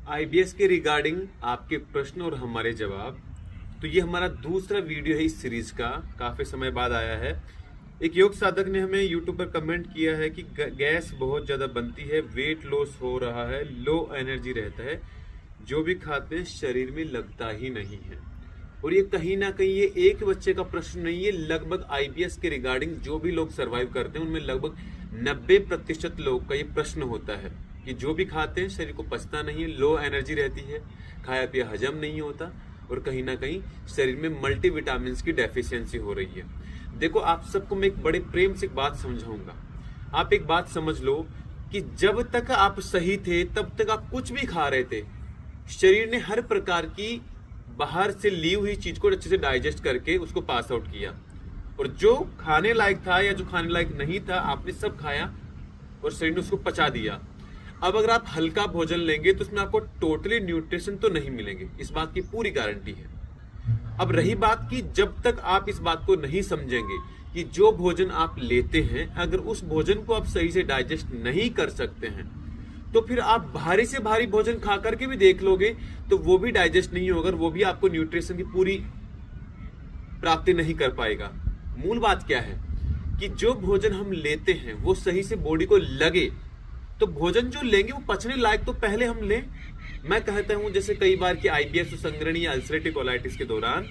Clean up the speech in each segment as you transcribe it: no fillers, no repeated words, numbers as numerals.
IBS के regarding आपके प्रश्न और हमारे जवाब। तो ये हमारा दूसरा वीडियो है इस सीरीज का, काफी समय बाद आया है। एक योग साधक ने हमें यूट्यूब पर कमेंट किया है कि गैस बहुत ज्यादा बनती है, वेट लॉस हो रहा है, लो एनर्जी रहता है, जो भी खाते हैं शरीर में लगता ही नहीं है। और ये कहीं ना कहीं ये एक बच्चे का प्रश्न नहीं है, लगभग आईबीएस के रिगार्डिंग जो भी लोग सरवाइव करते हैं उनमें लगभग 90% लोग का ये प्रश्न होता है कि जो भी खाते हैं शरीर को पचता नहीं है, लो एनर्जी रहती है, खाया पिया हजम नहीं होता और कहीं ना कहीं शरीर में मल्टीविटामिन की डेफिशिएंसी हो रही है। देखो, आप सबको मैं एक बड़े प्रेम से एक बात समझाऊंगा। आप एक बात समझ लो कि जब तक आप सही थे तब तक आप कुछ भी खा रहे थे, शरीर ने हर प्रकार की बाहर से ली हुई चीज को अच्छे से डाइजेस्ट करके उसको पास आउट किया, और जो खाने लायक था या जो खाने लायक नहीं था आपने सब खाया और शरीर ने उसको पचा दिया। अब अगर आप हल्का भोजन लेंगे तो उसमें आपको टोटली न्यूट्रिशन तो नहीं मिलेंगे, इस बात की पूरी गारंटी है। अब रही बात कि जब तक आप इस बात को नहीं समझेंगे कि जो भोजन आप लेते हैं अगर उस भोजन को आप सही से डाइजेस्ट नहीं कर सकते हैं तो फिर आप भारी से भारी भोजन खा करके भी देख लोगे तो वो भी डाइजेस्ट नहीं होगा, वो भी आपको न्यूट्रिशन की पूरी प्राप्ति नहीं कर पाएगा। मूल बात क्या है कि जो भोजन हम लेते हैं वो सही से बॉडी को लगे, तो भोजन जो लेंगे वो पचने लायक तो पहले हम लें। मैं कहता हूं जैसे कई बार कि आईबीएस संग्रहणी या अल्सरेटिव कोलाइटिस के दौरान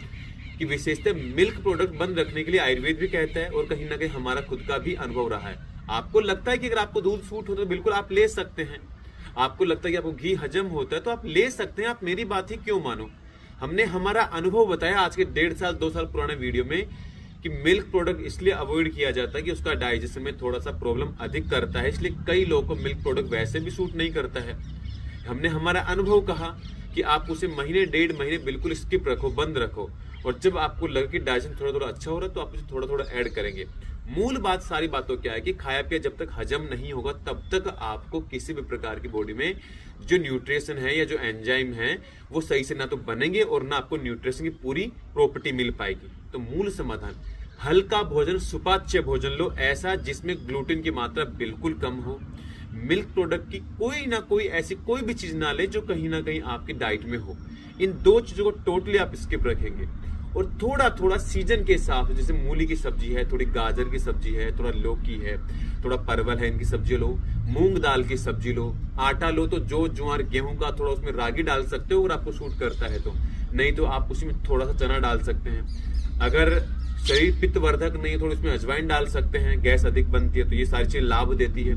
की विशेषता मिल्क प्रोडक्ट बंद रखने के लिए आयुर्वेद भी कहता है, और कहीं ना कहीं हमारा खुद का भी अनुभव रहा है। आपको लगता है कि अगर आपको दूध सूट हो तो बिल्कुल आप ले सकते हैं, आपको लगता है कि आपको घी हजम होता है तो आप ले सकते हैं, आप मेरी बात ही क्यों मानो। हमने हमारा अनुभव बताया आज के 1.5 साल 2 साल पुराने वीडियो में कि मिल्क प्रोडक्ट इसलिए अवॉइड किया जाता है कि उसका डाइजेशन में थोड़ा सा प्रॉब्लम अधिक करता है, इसलिए कई लोगों को मिल्क प्रोडक्ट वैसे भी सूट नहीं करता है। हमने हमारा अनुभव कहा कि आप उसे महीने 1.5 महीने बिल्कुल स्किप रखो, बंद रखो, और जब आपको लगे कि डाइजेशन थोड़ा थोड़ा अच्छा हो रहा है तो आप उसे थोड़ा थोड़ा ऐड करेंगे। मूल बात सारी बातों क्या है कि खाया पिया जब तक हजम नहीं होगा तब तक आपको किसी भी प्रकार की बॉडी में जो न्यूट्रिशन है या जो एंजाइम है वो सही से ना तो बनेंगे और ना आपको न्यूट्रिशन की पूरी प्रॉपर्टी मिल पाएगी। तो मूल समाधान, हल्का भोजन, सुपाच्य भोजन लो, ऐसा जिसमें ग्लूटेन की मात्रा बिल्कुल कम हो। मिल्क प्रोडक्ट की कोई ना कोई ऐसी कोई भी चीज ना ले जो कहीं ना कहीं आपकी डाइट में हो। इन 2 चीजों को टोटली आप स्किप रखेंगे और थोड़ा थोड़ा सीजन के हिसाब से, जैसे मूली की सब्जी है, थोड़ी गाजर की सब्जी है, थोड़ा लौकी है, थोड़ा परवल है, इनकी सब्जी लो, मूंग दाल की सब्जी लो, आटा लो तो जो ज्वार गेहूं का थोड़ा उसमें रागी डाल सकते हो अगर आपको सूट करता है तो, नहीं तो आप उसी में थोड़ा सा चना डाल सकते हैं। अगर शरीर पित्तवर्धक नहीं है थोड़ा उसमें अजवाइन डाल सकते हैं, गैस अधिक बनती है तो ये सारी चीजें लाभ देती है।